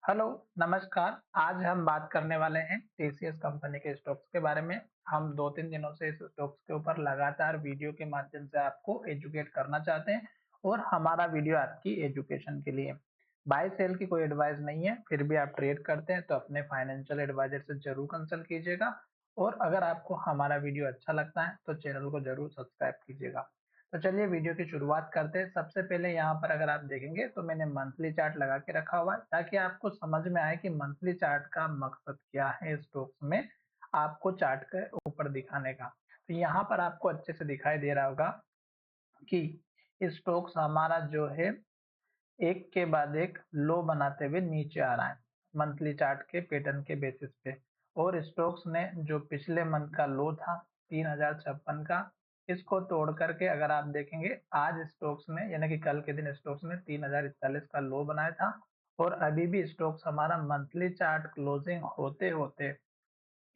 Hello, नमस्कार। आज हम बात करने वाले हैं टीसीएस कंपनी के स्टॉक्स के बारे में। हम 2-3 दिनों से इस स्टॉक्स के ऊपर लगातार वीडियो के माध्यम से आपको एजुकेट करना चाहते हैं और हमारा वीडियो आपकी एजुकेशन के लिए। बाय सेल की कोई एडवाइस नहीं है, फिर भी आप ट्रेड करते हैं तो अपने फाइनेंशियल एडवाइजर से जरूर कंसल्ट कीजिएगा। और अगर आपको हमारा वीडियो अच्छा लगता है तो चैनल को जरूर सब्सक्राइब कीजिएगा। तो चलिए वीडियो की शुरुआत करते हैं। सबसे पहले यहाँ पर अगर आप देखेंगे तो मैंने मंथली चार्ट लगा के रखा हुआ है ताकि आपको समझ में आए कि मंथली चार्ट का मकसद क्या है स्टॉक्स में आपको चार्ट के ऊपर दिखाने का। तो यहाँ पर आपको अच्छे से दिखाई दे रहा होगा कि स्टॉक्स हमारा जो है एक के बाद एक लो बनाते हुए नीचे आ रहा है मंथली चार्ट के पैटर्न के बेसिस पे। और स्टॉक्स ने जो पिछले मंथ का लो था 3056 का, इसको तोड़ करके अगर आप देखेंगे आज स्टॉक्स ने यानी कि कल के दिन स्टॉक्स ने 3041 का लो बनाया था। और अभी भी स्टॉक्स हमारा मंथली चार्ट क्लोजिंग होते होते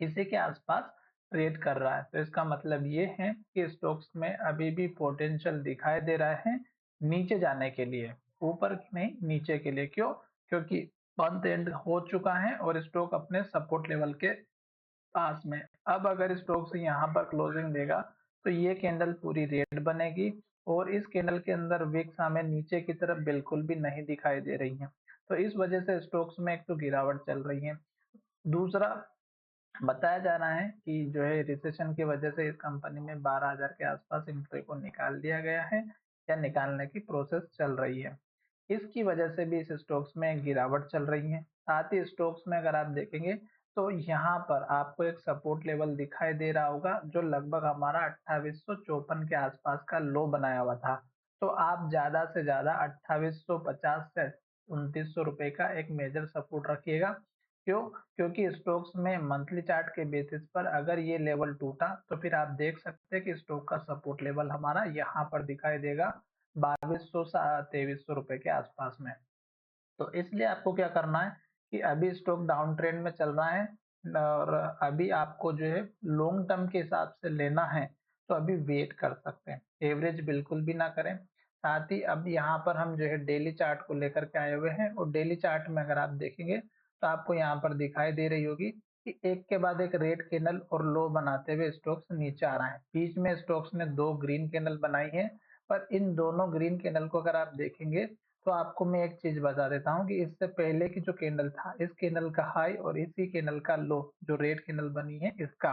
इसी के आसपास ट्रेड कर रहा है। तो इसका मतलब ये है कि स्टॉक्स में अभी भी पोटेंशियल दिखाई दे रहा है नीचे जाने के लिए, ऊपर नहीं नीचे के लिए। क्यों? क्योंकि मंथ एंड हो चुका है और स्टॉक अपने सपोर्ट लेवल के पास में। अब अगर स्टॉक्स यहाँ पर क्लोजिंग देगा तो ये कैंडल पूरी रेड बनेगी और इस कैंडल के अंदर विक्स हमें नीचे की तरफ बिल्कुल भी नहीं दिखाई दे रही है। तो इस वजह से स्टॉक्स में एक तो गिरावट चल रही है। दूसरा, बताया जा रहा है कि जो है रिसेशन की वजह से इस कंपनी में 12,000 के आसपास एम्प्लॉय को निकाल दिया गया है या निकालने की प्रोसेस चल रही है। इसकी वजह से भी इस स्टॉक्स में गिरावट चल रही है। साथ ही स्टॉक्स में अगर आप देखेंगे तो यहाँ पर आपको एक सपोर्ट लेवल दिखाई दे रहा होगा जो लगभग हमारा 2854 के आसपास का लो बनाया हुआ था। तो आप ज्यादा से ज्यादा 2850 से 2900 रुपए का एक मेजर सपोर्ट रखिएगा। क्यों? क्योंकि स्टॉक्स में मंथली चार्ट के बेसिस पर अगर ये लेवल टूटा तो फिर आप देख सकते हैं कि स्टॉक का सपोर्ट लेवल हमारा यहाँ पर दिखाई देगा 2200 से 2300 रुपए के आसपास में। तो इसलिए आपको क्या करना है कि अभी स्टॉक डाउन ट्रेंड में चल रहा है और अभी आपको जो है लॉन्ग टर्म के हिसाब से लेना है तो अभी वेट कर सकते हैं, एवरेज बिल्कुल भी ना करें। साथ ही अब यहाँ पर हम जो है डेली चार्ट को लेकर के आए हुए हैं और डेली चार्ट में अगर आप देखेंगे तो आपको यहाँ पर दिखाई दे रही होगी कि एक के बाद एक रेड कैंडल और लो बनाते हुए स्टॉक्स नीचे आ रहा है। बीच में स्टॉक्स ने 2 ग्रीन कैंडल बनाई है, पर इन दोनों ग्रीन कैंडल को अगर आप देखेंगे तो आपको मैं एक चीज बता देता हूँ कि इससे पहले की जो कैंडल था, इस कैंडल का हाई और इसी कैंडल का लो जो रेड कैंडल बनी है इसका,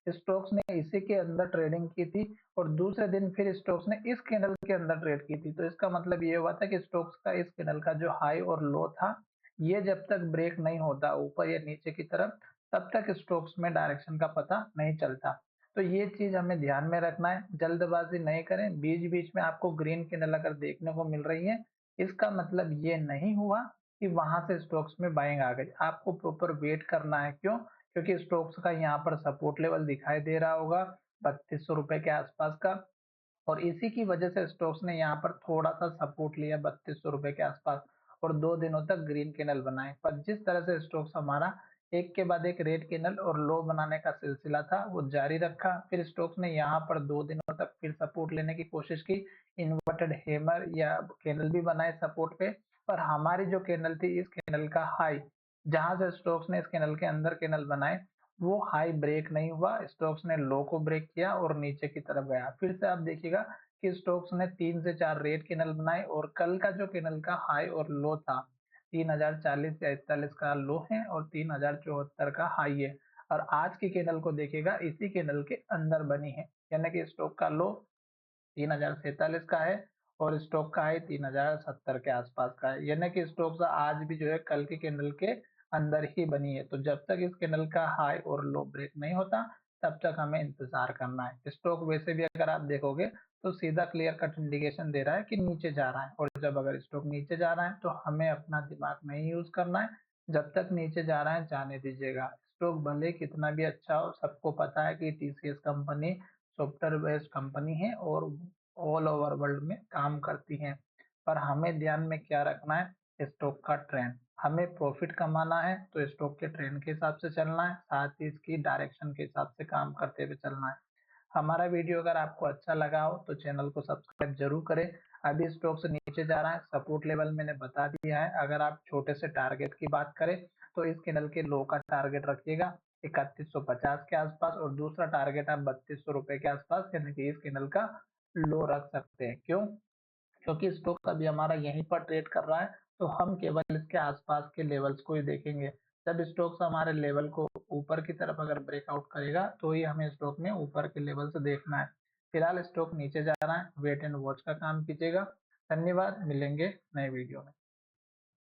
स्टोक्स ने इसी के अंदर ट्रेडिंग की थी और दूसरे दिन फिर स्टोक्स ने इस कैंडल के अंदर ट्रेड की थी। तो इसका मतलब ये हुआ था कि स्टोक्स का इस कैंडल का जो हाई और लो था, ये जब तक ब्रेक नहीं होता ऊपर या नीचे की तरफ, तब तक स्टोक्स में डायरेक्शन का पता नहीं चलता। तो ये चीज हमें ध्यान में रखना है, जल्दबाजी नहीं करें। बीच बीच में आपको ग्रीन कैंडल अगर देखने को मिल रही है, इसका मतलब ये नहीं हुआ कि वहां से स्टॉक्स में बाइंग आ गई। आपको प्रॉपर वेट करना है। क्यों? क्योंकि स्टॉक्स का यहाँ पर सपोर्ट लेवल दिखाई दे रहा होगा 3200 रुपए के आसपास का, और इसी की वजह से स्टॉक्स ने यहाँ पर थोड़ा सा सपोर्ट लिया 3200 रुपए के आसपास और 2 दिनों तक ग्रीन कैंडल बनाए। पर जिस तरह से स्टॉक्स हमारा एक के बाद एक रेड कैंडल और लो बनाने का सिलसिला था वो जारी रखा, फिर स्टॉक्स ने यहाँ पर 2 दिनों तक फिर सपोर्ट लेने की कोशिश की, इन्वर्टेड हैमर या कैंडल भी बनाए सपोर्ट पे। पर हमारी जो कैंडल थी, इस कैंडल का हाई जहां से स्टॉक्स ने इस कैंडल के अंदर कैंडल बनाए, वो हाई ब्रेक नहीं हुआ। स्टॉक्स ने लो को ब्रेक किया और नीचे की तरफ गया। फिर से आप देखिएगा कि स्टॉक्स ने 3 से 4 रेड कैंडल बनाए और कल का जो कैंडल का हाई और लो था 3040 या 41 का लो है और 3074 का हाई है। और आज की कैंडल को देखिएगा इसी कैंडल के अंदर बनी है, यानी कि स्टॉक का लो 3047 का है और स्टॉक का हाई 3070 के आसपास का है, यानी कि स्टॉक आज भी जो है कल की कैंडल के अंदर ही बनी है। तो जब तक इस कैंडल का हाई और लो ब्रेक नहीं होता तब तक हमें इंतजार करना है। स्टॉक वैसे भी अगर आप देखोगे तो सीधा क्लियर कट इंडिकेशन दे रहा है कि नीचे जा रहा है, और जब अगर स्टॉक नीचे जा रहा है तो हमें अपना दिमाग नहीं यूज करना है। जब तक नीचे जा रहा है जाने दीजिएगा। स्टॉक भले कितना भी अच्छा हो, सबको पता है कि TCS company software based company है और ऑल ओवर वर्ल्ड में काम करती हैं। पर हमें ध्यान में क्या रखना है, स्टॉक का ट्रेंड। हमें प्रॉफिट कमाना है तो स्टॉक के ट्रेंड के हिसाब से चलना है, साथ ही इसकी डायरेक्शन के हिसाब से काम करते हुए चलना है। हमारा वीडियो अगर आपको अच्छा लगा हो तो चैनल को सब्सक्राइब जरूर करें। अभी स्टॉक से नीचे जा रहा है, सपोर्ट लेवल मैंने बता दिया है। अगर आप छोटे से टारगेट की बात करें तो इस कैंडल के लो का टारगेट रखिएगा 3150 के आसपास, और दूसरा टारगेट आप 3200 रुपए के आसपास यानी कि इस कैंडल का लो रख सकते हैं। क्यों? क्योंकि स्टॉक अभी हमारा यहीं पर ट्रेड कर रहा है, तो हम केवल इसके आसपास के लेवल्स को ही देखेंगे। जब स्टॉक्स हमारे लेवल को ऊपर की तरफ अगर ब्रेकआउट करेगा तो ही हमें स्टॉक में ऊपर के लेवल से देखना है। फिलहाल स्टॉक नीचे जा रहा है, वेट एंड वॉच का काम कीजिएगा। धन्यवाद, मिलेंगे नए वीडियो में।